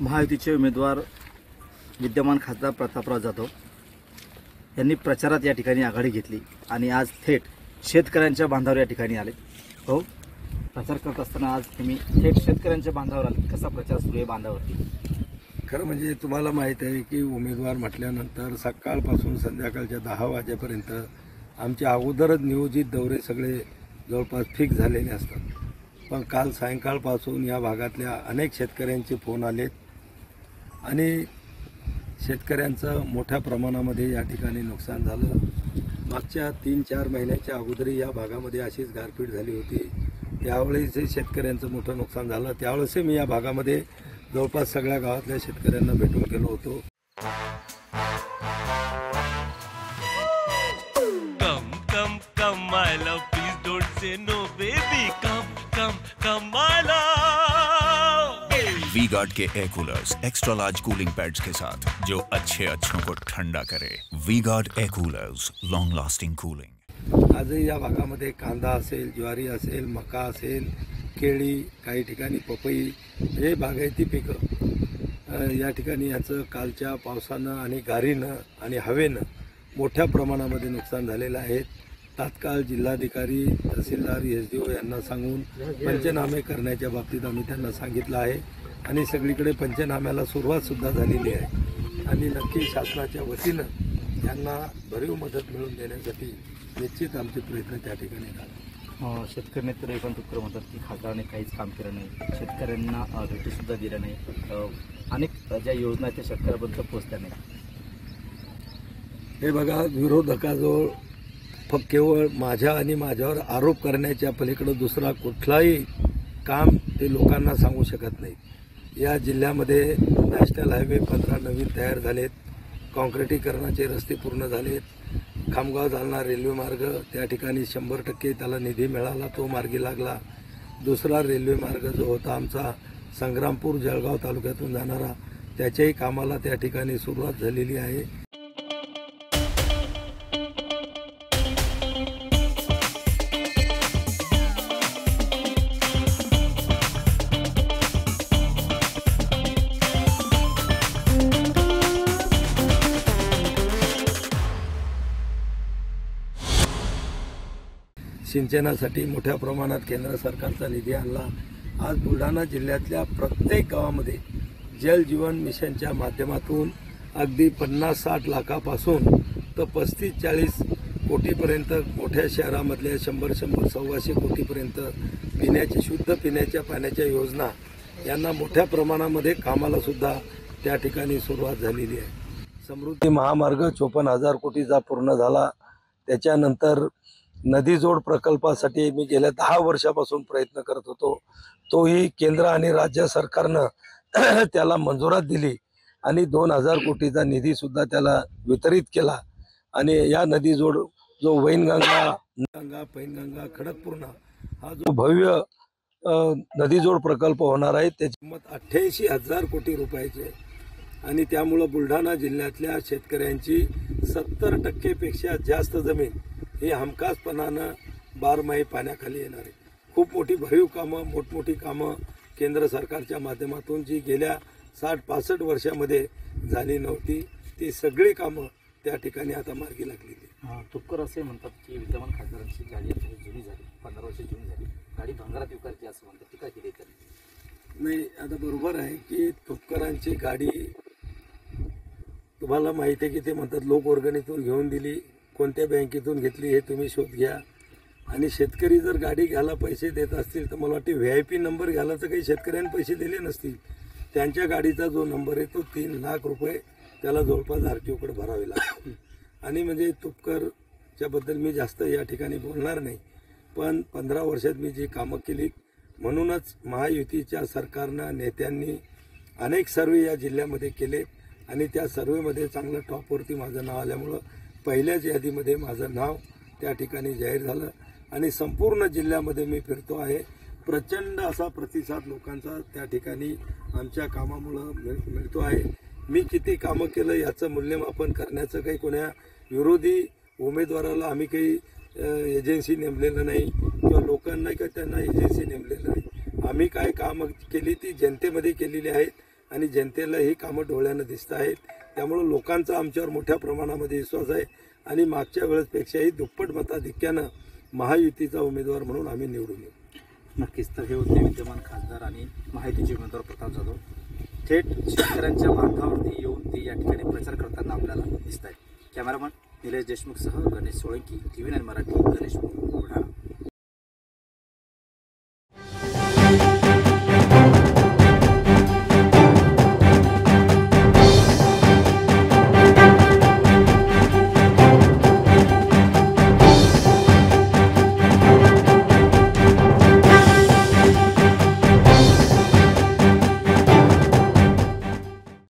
महायुतीचे उमेदवार विद्यमान खासदार प्रतापराव जाधव यांनी प्रचारात या ठिकाणी आघाडी घेतली आणि आज थेट शेतकऱ्यांच्या बांधावर या ठिकाणी आले. हो, प्रचार करत असताना आज तुम्ही थेट शेतकऱ्यांच्या बांधावर आले. कसा प्रचार सुरू आहे बांधावरती? खरं म्हणजे तुम्हाला माहीत आहे की उमेदवार म्हटल्यानंतर सकाळपासून संध्याकाळच्या 10 वाजेपर्यंत आमचे अगोदरच नियोजित दौरे सगळे जवळपास फिक्स झालेले असतात. पण काल सायंकाळपासून या भागातल्या अनेक शेतकऱ्यांचे फोन आलेत आणि शेतकऱ्यांचं मोठ्या प्रमाणामध्ये या ठिकाणी नुकसान झालं. मागच्या 3-4 महिन्याच्या अगोदरही या भागामध्ये अशीच गारपीट झाली होती. त्यावेळेसही शेतकऱ्यांचं मोठं नुकसान झालं. त्यावेळेसही मी या भागामध्ये जवळपास सगळ्या गावातल्या शेतकऱ्यांना भेटून गेलो होतो. Come, my love, please don't say no, baby. Come, my love. V-Guard के air coolers extra large cooling pads के साथ जो अच्छों को ठंडा करे. V-Guard air coolers, long lasting cooling. आजही या भागामध्ये कांदा असेल, ज्वारी असेल, मका असेल, केळी, काही ठिकाणी पपई, हे बागायती पिकं या ठिकाणी याचं कालच्या पावसानं आणि गारीनं आणि हवेनं मोठ्या प्रमाणामध्ये नुकसान झालेलं आहे. तात्काळ जिल्हाधिकारी, तहसीलदार, SDO यांना सांगून पंचनामे करण्याच्या बाबतीत आम्ही त्यांना सांगितलं आहे आणि सगळीकडे पंचनाम्याला सुरुवातसुद्धा झालेली आहे आणि नक्की शासनाच्या वतीनं यांना भरीव मदत मिळवून देण्यासाठी निश्चित आमचे प्रयत्न त्या ठिकाणी झाले. शेतकरी नेते पण तुक्कर म्हणतात की खासदाराने काहीच काम केलं नाही, शेतकऱ्यांना भेटीसुद्धा दिल्या नाही, अनेक ज्या योजना आहेत त्या शेतकऱ्यापर्यंत पोहोचल्या नाही. हे बघा, विरोधकाजवळ फक्त केवळ माझ्या आणि माझ्यावर आरोप करण्याच्या पलीकडं दुसरा कुठलाही काम ते लोकांना सांगू शकत नाही. या जिल्ह्यामध्ये नॅशनल हायवे 15 नवीन तयार झालेत, काँक्रिटीकरणाचे रस्ते पूर्ण झालेत, खामगाव जालना रेल्वे मार्ग त्या ठिकाणी 100% त्याला निधी मिळाला, तो मार्गी लागला. दुसरा रेल्वे मार्ग जो होता आमचा संग्रामपूर जळगाव तालुक्यातून जाणारा, त्याच्याही कामाला त्या ठिकाणी सुरुवात झालेली आहे. सिंचनासाठी मोठ्या प्रमाणात केंद्र सरकारचा निधी आणला. आज बुलढाणा जिल्ह्यातल्या प्रत्येक गावामध्ये जल जीवन मिशनच्या माध्यमातून अगदी 50-60 लाखापासून तर 35-40 कोटीपर्यंत, मोठ्या शहरामधल्या 100-100-125 कोटीपर्यंत शुद्ध पिण्याच्या पाण्याच्या योजना यांना मोठ्या प्रमाणामध्ये कामालासुद्धा त्या ठिकाणी सुरुवात झालेली आहे. समृद्धी महामार्ग 54,000 कोटीचा पूर्ण झाला. त्याच्यानंतर नदीजोड प्रकल्पासाठी मी गेल्या 10 वर्षापासून प्रयत्न करत होतो. तोही केंद्र आणि राज्य सरकारनं त्याला मंजुरात दिली आणि 2,000 कोटीचा निधीसुद्धा त्याला वितरित केला आणि या नदीजोड जो वैनगंगा, पैनगंगा, खडकपूर्णा हा जो भव्य नदीजोड प्रकल्प होणार आहे त्याची किंमत 88,000 कोटी रुपयाची आहे आणि त्यामुळं बुलढाणा जिल्ह्यातल्या शेतकऱ्यांची 70% पेक्षा जास्त जमीन ही हमखासपणानं बारमाही पाण्याखाली येणार आहे. खूप मोठी भरीव कामं, मोठमोठी कामं केंद्र सरकारच्या माध्यमातून जी गेल्या 60-65 वर्षामध्ये झाली नव्हती, ती सगळी कामं त्या ठिकाणी आता मार्गी लागलेली. तुक्कर असे म्हणतात की विद्यमान खासदारांची गाडी आता जुनी झाली, 15 वर्ष जुनी झाली, गाडी भंगारात विकायची असं म्हणतात. टीका केली त्यांनी. नाही, आता बरोबर आहे की तुपकरांची गाडी, तुम्हाला माहिती आहे की ते म्हणतात लोकवर्गणीतून घेऊन दिली, कोणत्या बँकेतून घेतली हे तुम्ही शोध घ्या. आणि शेतकरी जर गाडी घ्यायला पैसे देत असतील तर मला वाटते VIP नंबर घ्यायला तर काही शेतकऱ्यांनी पैसे दिले नसतील. त्यांच्या गाडीचा जो नंबर आहे तो 3 लाख रुपये त्याला जवळपास RTOकडे भरावे लागतील. आणि म्हणजे तुपकरच्याबद्दल मी जास्त या ठिकाणी बोलणार नाही, पण 15 वर्षात मी जी कामं केली म्हणूनच महायुतीच्या सरकारनं, नेत्यांनी अनेक सर्वे या जिल्ह्यामध्ये केले आणि त्या सर्वेमध्ये चांगलं टॉपवरती माझं नाव आल्यामुळं पहिल्याच यादीमध्ये माझं नाव त्या ठिकाणी जाहीर झालं आणि संपूर्ण जिल्ह्यामध्ये मी फिरतो आहे. प्रचंड असा प्रतिसाद लोकांचा त्या ठिकाणी आमच्या कामामुळं मिळतो आहे. मी किती कामं केलं याचं मूल्यमापन करण्याचं काही कोण्या विरोधी उमेदवाराला आम्ही काही एजन्सी नेमलेलं नाही किंवा लोकांना किंवा त्यांना एजन्सी नेमलेलं नाही. आम्ही काय कामं केली ती जनतेमध्ये केलेली आहेत आणि जनतेला ही कामं डोळ्यानं दिसत आहेत. त्यामुळं लोकांचा आमच्यावर मोठ्या प्रमाणामध्ये विश्वास आहे आणि मागच्या वेळेसपेक्षाही दुप्पट मताधिक्यानं महायुतीचा उमेदवार म्हणून आम्ही निवडून येऊ. नक्कीच. तर हे होते विद्यमान खासदार आणि महायुतीचे उमेदवार प्रताप जाधव. थेट शेतकऱ्यांच्या बांधावरती येऊन ते या ठिकाणी प्रचार करताना आपल्याला दिसत आहेत. कॅमेरामन निलेश देशमुखसह गणेश सोळंकी, TV9 मराठी, गणेशपूर, बुलढाणा.